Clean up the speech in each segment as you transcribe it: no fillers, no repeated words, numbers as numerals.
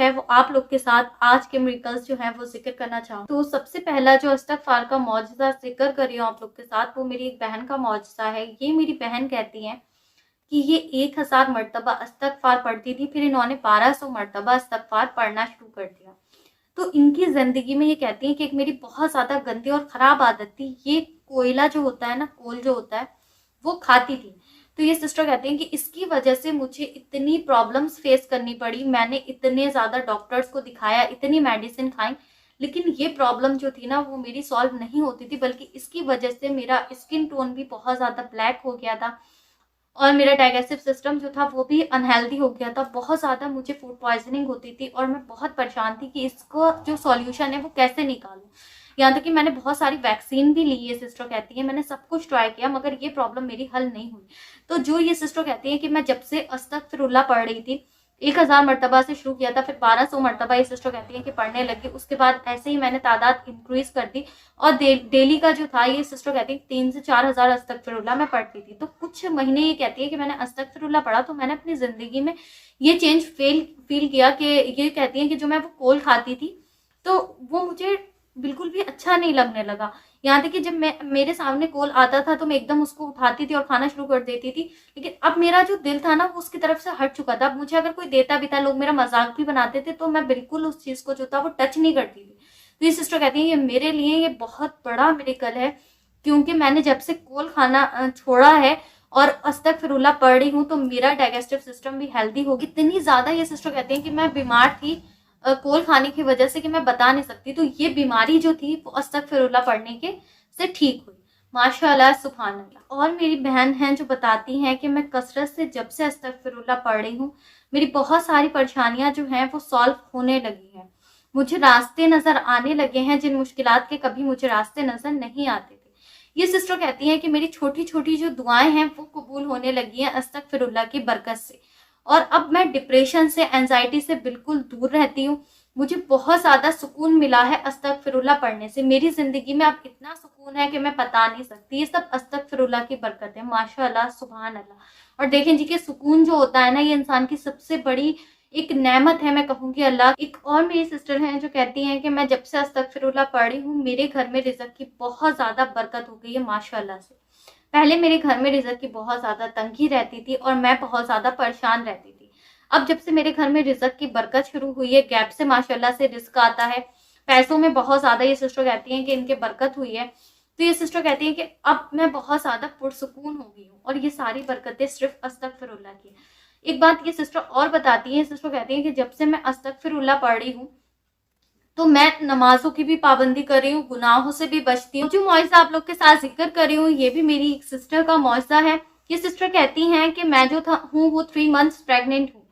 है वो आप लोग के साथ आज के मिरेकल्स जो है वो जिक्र करना चाहूँ। तो सबसे पहला जो इस्तग़फ़ार का मौजज़ा जिक्र कर रही हूँ आप लोग के साथ, वो मेरी एक बहन का मौजज़ा है। ये मेरी बहन कहती हैं कि ये 1000 मरतबा इस्तग़फ़ार पढ़ती थी, फिर इन्होंने 1200 मरतबा इस्तग़फ़ार पढ़ना शुरू कर दिया। तो इनकी ज़िंदगी में ये कहती हैं कि एक मेरी बहुत ज़्यादा गंदी और ख़राब आदत थी, ये कोयला जो होता है ना, कोल जो होता है, वो खाती थी। तो ये सिस्टर कहती हैं कि इसकी वजह से मुझे इतनी प्रॉब्लम्स फेस करनी पड़ी, मैंने इतने ज़्यादा डॉक्टर्स को दिखाया, इतनी मेडिसिन खाई, लेकिन ये प्रॉब्लम जो थी ना वो मेरी सॉल्व नहीं होती थी, बल्कि इसकी वजह से मेरा स्किन टोन भी बहुत ज़्यादा ब्लैक हो गया था और मेरा डाइजेस्टिव सिस्टम जो था वो भी अनहेल्दी हो गया था। बहुत ज़्यादा मुझे फूड पॉइजनिंग होती थी और मैं बहुत परेशान थी कि इसको जो सॉल्यूशन है वो कैसे निकालूं। यहाँ तक कि मैंने बहुत सारी वैक्सीन भी ली है, सिस्टर कहती है, मैंने सब कुछ ट्राई किया मगर ये प्रॉब्लम मेरी हल नहीं हुई। तो जो ये सिस्टर कहती है कि मैं जब से अस्तगफिरुल्लाह पढ़ रही थी, 1000 मरतबा से शुरू किया था, फिर 1200 मरतबा ये सिस्टर कहती है कि पढ़ने लगी। उसके बाद ऐसे ही मैंने तादाद इंक्रीज कर दी और डेली का जो था ये सिस्टर कहती है 3 से 4000 अस्तगफिरुल्लाह मैं पढ़ती थी। तो कुछ महीने ये कहती है कि मैंने अस्तगफिरुल्लाह पढ़ा तो मैंने अपनी जिंदगी में ये चेंज फील किया कि ये कहती है कि जो मैं वो कोल खाती थी तो वो मुझे बिल्कुल भी अच्छा नहीं लगने लगा। यहाँ तक कि जब मेरे सामने कोल आता था तो मैं एकदम उसको उठाती थी और खाना शुरू कर देती थी, लेकिन अब मेरा जो दिल था ना वो उसकी तरफ से हट चुका था। अब मुझे अगर कोई देता भी था, लोग मेरा मजाक भी बनाते थे, तो मैं बिल्कुल उस चीज को जो था वो टच नहीं करती थी। तो ये सिस्टर कहती है ये मेरे लिए ये बहुत बड़ा मिरेकल है, क्योंकि मैंने जब से कोल खाना छोड़ा है और अस्तगफिरुल्लाह पढ़ रही हूँ तो मेरा डाइजेस्टिव सिस्टम भी हेल्दी हो गई। इतनी ज्यादा ये सिस्टर कहती है कि मैं बीमार थी कोल खाने की वजह से कि मैं बता नहीं सकती। तो ये बीमारी जो थी वो अस्तगफिरुल्लाह पढ़ने के से ठीक हुई, माशाअल्लाह सुभान अल्लाह। और मेरी बहन हैं जो बताती हैं कि मैं कसरत से जब से अस्तगफिरुल्लाह पढ़ रही हूँ, मेरी बहुत सारी परेशानियां जो हैं वो सॉल्व होने लगी हैं। मुझे रास्ते नजर आने लगे हैं जिन मुश्किलात के कभी मुझे रास्ते नजर नहीं आते थे। ये सिस्टर कहती हैं कि मेरी छोटी छोटी जो दुआएं हैं वो कबूल होने लगी हैं अस्तगफिरुल्लाह की बरकत से, और अब मैं डिप्रेशन से, एंजाइटी से बिल्कुल दूर रहती हूँ। मुझे बहुत ज्यादा सुकून मिला है अस्तगफिरुल्लाह पढ़ने से। मेरी जिंदगी में अब इतना सुकून है कि मैं बता नहीं सकती। ये सब अस्तगफिरुल्लाह की बरकत है, माशाअल्लाह सुभान अल्लाह। और देखें जी कि सुकून जो होता है ना ये इंसान की सबसे बड़ी एक नेमत है, मैं कहूँगी अल्लाह। एक और मेरी सिस्टर हैं जो कहती हैं कि मैं जब से अस्तगफिरुल्लाह पढ़ी हूँ मेरे घर में रिज़्क की बहुत ज्यादा बरकत हो गई है माशाअल्लाह से। पहले मेरे घर में रिज़्क की बहुत ज्यादा तंगी रहती थी और मैं बहुत ज्यादा परेशान रहती थी। अब जब से मेरे घर में रिज़्क की बरकत शुरू हुई है, गैप से माशाल्लाह से रिज़्क आता है, पैसों में बहुत ज्यादा ये सिस्टर कहती हैं कि इनके बरकत हुई है। तो ये सिस्टर कहती हैं कि अब मैं बहुत ज्यादा पुरसुकून हो गई हूँ और ये सारी बरकतें सिर्फ अस्तगफिरुल्लाह की है। एक बात ये सिस्टर और बताती है, सिस्टर कहती है कि जब से मैं अस्तगफिरुल्लाह पढ़ रही हूँ तो मैं नमाजों की भी पाबंदी कर रही हूँ, गुनाहों से भी बचती हूँ। जो मौइज़ा आप लोग के साथ जिक्र कर रही हूँ ये भी मेरी एक सिस्टर का मौइज़ा है। ये सिस्टर कहती हैं कि मैं जो हूँ वो 3 मंथ्स प्रेग्नेंट हूँ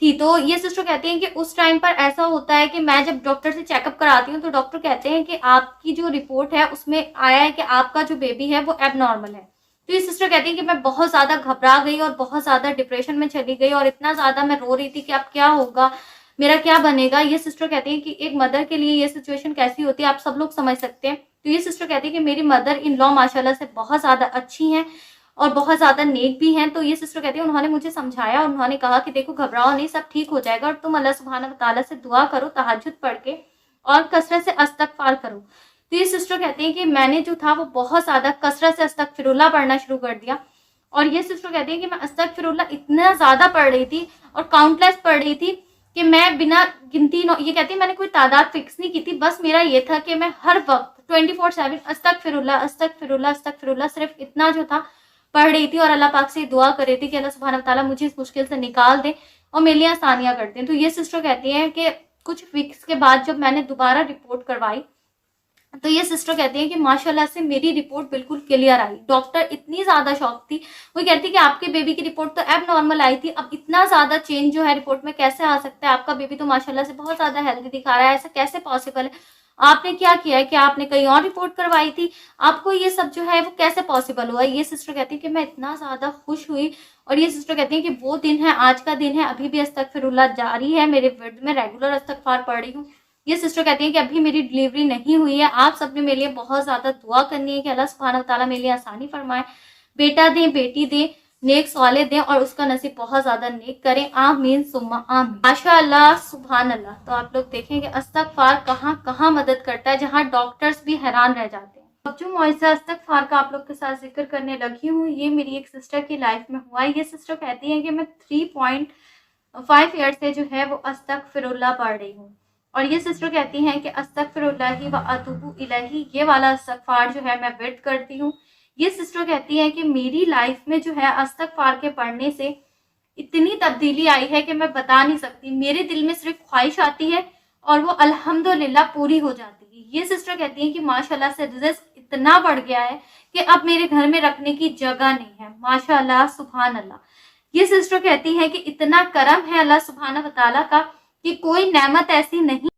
थी। तो ये सिस्टर कहती हैं कि उस टाइम पर ऐसा होता है कि मैं जब डॉक्टर से चेकअप कराती हूँ तो डॉक्टर कहते हैं कि आपकी जो रिपोर्ट है उसमें आया है कि आपका जो बेबी है वो एबनॉर्मल है। तो ये सिस्टर कहती है कि मैं बहुत ज्यादा घबरा गई और बहुत ज्यादा डिप्रेशन में चली गई और इतना ज्यादा मैं रो रही थी कि अब क्या होगा, मेरा क्या बनेगा। ये सिस्टर कहती है कि एक मदर के लिए ये सिचुएशन कैसी होती है आप सब लोग समझ सकते हैं। तो ये सिस्टर कहती है कि मेरी मदर इन लॉ माशाल्लाह से बहुत ज्यादा अच्छी हैं और बहुत ज्यादा नेक भी हैं। तो ये सिस्टर कहती है उन्होंने मुझे समझाया और उन्होंने कहा कि देखो घबराओ नहीं, सब ठीक हो जाएगा और तुम अल्लाह सुब्हान व तआला से दुआ करो तहज्जुद पढ़ के और कसरत से इस्तगफार करो। तो ये सिस्टर कहती है कि मैंने जो था वो बहुत ज्यादा कसरत से अस्तगफिरुल्लाह पढ़ना शुरू कर दिया। और ये सिस्टर कहती है कि मैं अस्तगफिरुल्लाह इतना ज्यादा पढ़ रही थी और काउंटलेस पढ़ रही थी कि मैं बिना गिनती ये कहती है मैंने कोई तादाद फिक्स नहीं की थी, बस मेरा ये था कि मैं हर वक्त 24/7 अस्तगफिरुल्लाह अस्तगफिरुल्लाह अस्तगफिरुल्लाह सिर्फ इतना जो था पढ़ रही थी और अल्लाह पाक से दुआ कर रही थी कि अल्लाह सुब्हान व तआला मुझे इस मुश्किल से निकाल दे और मेरे लिए आसानियां कर दें। तो ये सिस्टर कहती हैं कि कुछ वीक्स के बाद जब मैंने दोबारा रिपोर्ट करवाई तो ये सिस्टर कहती है कि माशाल्लाह से मेरी रिपोर्ट बिल्कुल क्लियर आई। डॉक्टर इतनी ज्यादा शॉक थी, वो कहती कि आपके बेबी की रिपोर्ट तो एब नॉर्मल आई थी, अब इतना ज्यादा चेंज जो है रिपोर्ट में कैसे आ सकता है, आपका बेबी तो माशाल्लाह से बहुत ज्यादा हेल्दी दिखा रहा है, ऐसा कैसे पॉसिबल है, आपने क्या किया है, क्या आपने कहीं और रिपोर्ट करवाई थी, आपको ये सब जो है वो कैसे पॉसिबल हुआ। ये सिस्टर कहती है कि मैं इतना ज्यादा खुश हुई। और ये सिस्टर कहती है कि वो दिन है, आज का दिन है, अभी भी अस्तगफिरुल्लाह जारी है, मेरे विर्द में रेगुलर इस्तगफार पढ़ रही हूँ। ये सिस्टर कहती है कि अभी मेरी डिलीवरी नहीं हुई है, आप सबने मेरे लिए बहुत ज्यादा दुआ करनी है कि अल्लाह सुब्हान व तआला मेरे लिए आसानी फरमाए, बेटा दे बेटी दे, नेक सौले दें और उसका नसीब बहुत ज्यादा नेक करें। आमीन सुम्मा आमीन। माशाअल्लाह सुभान अल्लाह। तो आप लोग देखेंगे इस्तगफार कहाँ कहाँ मदद करता है, जहाँ डॉक्टर्स भी हैरान रह जाते हैं। अब जो मुआवजा इस्तगफार का आप लोग के साथ जिक्र करने लगी हूँ, ये मेरी एक सिस्टर की लाइफ में हुआ है। ये सिस्टर कहती है कि मैं 3.5 ईयर से जो है वो अस्तगफिरुल्लाह पढ़ रही हूँ, और ये सिस्टर कहती हैं कि अस्तगफिरुल्लाहि व अतूबु इलैहि, ये वाला इस्तगफार जो है मैं विर्द करती हूँ। ये सिस्टर कहती है कि मेरी लाइफ में जो है इस्तगफार के पढ़ने से इतनी तब्दीली आई है कि मैं बता नहीं सकती। मेरे दिल में सिर्फ ख्वाहिश आती है और वो अल्हम्दुलिल्लाह पूरी हो जाती है। ये सिस्टर कहती है कि माशाल्लाह से रिज़्क इतना बढ़ गया है कि अब मेरे घर में रखने की जगह नहीं है। माशाल्लाह सुभान अल्लाह। ये सिस्टर कहती है कि इतना करम है अल्लाह सुब्हानहू व तआला का कि कोई नेमत ऐसी नहीं